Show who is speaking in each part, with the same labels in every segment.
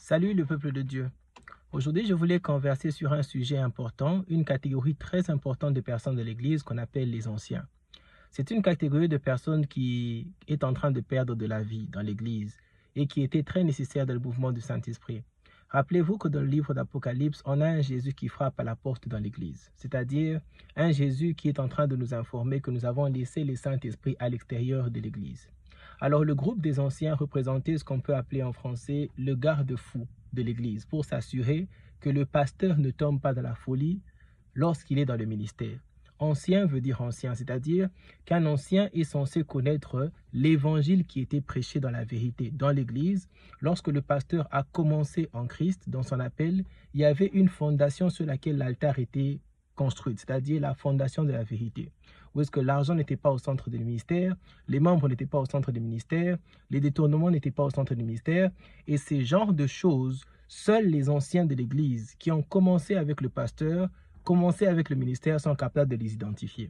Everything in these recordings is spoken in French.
Speaker 1: Salut le peuple de Dieu. Aujourd'hui, je voulais converser sur un sujet important, une catégorie très importante de personnes de l'Église qu'on appelle les anciens. C'est une catégorie de personnes qui est en train de perdre de la vie dans l'Église et qui était très nécessaire dans le mouvement du Saint-Esprit. Rappelez-vous que dans le livre d'Apocalypse, on a un Jésus qui frappe à la porte dans l'Église, c'est-à-dire un Jésus qui est en train de nous informer que nous avons laissé le Saint-Esprit à l'extérieur de l'Église. Alors le groupe des anciens représentait ce qu'on peut appeler en français le garde-fou de l'Église pour s'assurer que le pasteur ne tombe pas dans la folie lorsqu'il est dans le ministère. Ancien veut dire ancien, c'est-à-dire qu'un ancien est censé connaître l'évangile qui était prêché dans la vérité, dans l'Église. Lorsque le pasteur a commencé en Christ, dans son appel, il y avait une fondation sur laquelle l'altar était construite, c'est-à-dire la fondation de la vérité. Où est-ce que l'argent n'était pas au centre du ministère, les membres n'étaient pas au centre du ministère, les détournements n'étaient pas au centre du ministère, et ces genres de choses, seuls les anciens de l'Église qui ont commencé avec le pasteur, commencé avec le ministère, sont capables de les identifier.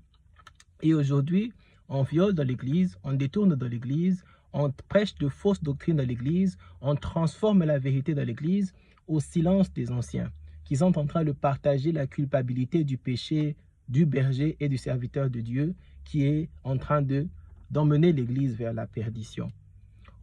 Speaker 1: Et aujourd'hui, on viole dans l'Église, on détourne dans l'Église, on prêche de fausses doctrines dans l'Église, on transforme la vérité dans l'Église au silence des anciens, qui sont en train de partager la culpabilité du péché du berger et du serviteur de Dieu qui est en train d'emmener l'Église vers la perdition.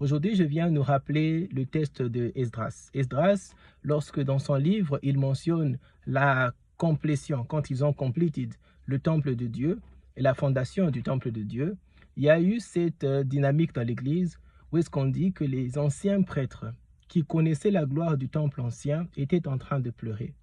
Speaker 1: Aujourd'hui, je viens nous rappeler le test de Esdras. Esdras, lorsque dans son livre, il mentionne la complétion, quand ils ont completed le temple de Dieu et la fondation du temple de Dieu, il y a eu cette dynamique dans l'Église où est-ce qu'on dit que les anciens prêtres qui connaissaient la gloire du temple ancien étaient en train de pleurer.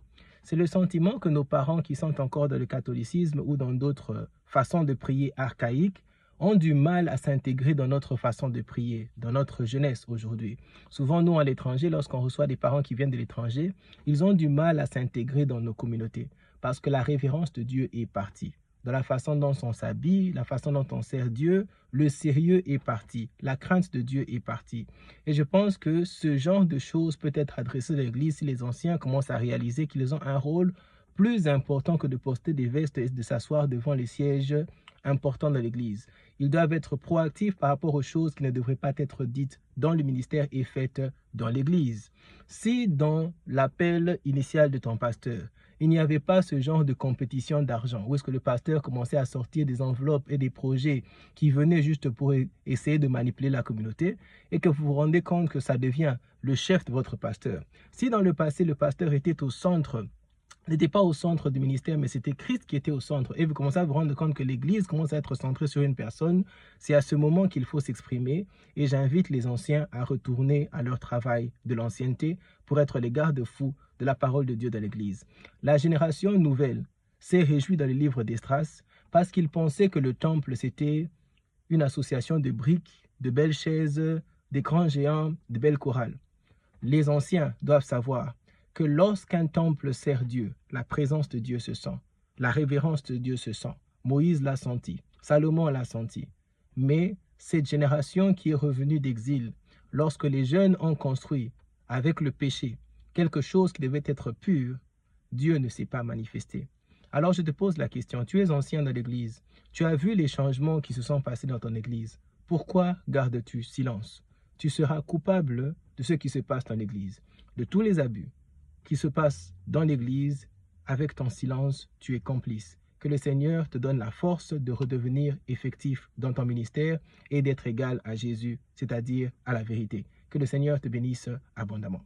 Speaker 1: C'est le sentiment que nos parents qui sont encore dans le catholicisme ou dans d'autres façons de prier archaïques ont du mal à s'intégrer dans notre façon de prier, dans notre jeunesse aujourd'hui. Souvent, nous, à l'étranger, lorsqu'on reçoit des parents qui viennent de l'étranger, ils ont du mal à s'intégrer dans nos communautés parce que la révérence de Dieu est partie. Dans la façon dont on s'habille, la façon dont on sert Dieu, le sérieux est parti, la crainte de Dieu est partie. Et je pense que ce genre de choses peut être adressé à l'Église si les anciens commencent à réaliser qu'ils ont un rôle plus important que de porter des vestes et de s'asseoir devant les sièges importants de l'Église. Ils doivent être proactifs par rapport aux choses qui ne devraient pas être dites dans le ministère et faites dans l'Église. Si dans l'appel initial de ton pasteur, il n'y avait pas ce genre de compétition d'argent, où est-ce que le pasteur commençait à sortir des enveloppes et des projets qui venaient juste pour essayer de manipuler la communauté, et que vous vous rendez compte que ça devient le chef de votre pasteur. Si dans le passé, le pasteur était au centre, n'était pas au centre du ministère, mais c'était Christ qui était au centre, et vous commencez à vous rendre compte que l'Église commence à être centrée sur une personne, c'est à ce moment qu'il faut s'exprimer, et j'invite les anciens à retourner à leur travail de l'ancienneté pour être les garde-fous de la parole de Dieu dans l'Église. La génération nouvelle s'est réjouie dans le livre d'Esdras parce qu'ils pensaient que le temple, c'était une association de briques, de belles chaises, des grands géants, de belles chorales. Les anciens doivent savoir que lorsqu'un temple sert Dieu, la présence de Dieu se sent, la révérence de Dieu se sent. Moïse l'a senti, Salomon l'a senti. Mais cette génération qui est revenue d'exil, lorsque les jeunes ont construit avec le péché quelque chose qui devait être pur, Dieu ne s'est pas manifesté. Alors je te pose la question, tu es ancien dans l'Église, tu as vu les changements qui se sont passés dans ton Église. Pourquoi gardes-tu silence? Tu seras coupable de ce qui se passe dans l'Église, de tous les abus qui se passent dans l'Église. Avec ton silence, tu es complice. Que le Seigneur te donne la force de redevenir effectif dans ton ministère et d'être égal à Jésus, c'est-à-dire à la vérité. Que le Seigneur te bénisse abondamment.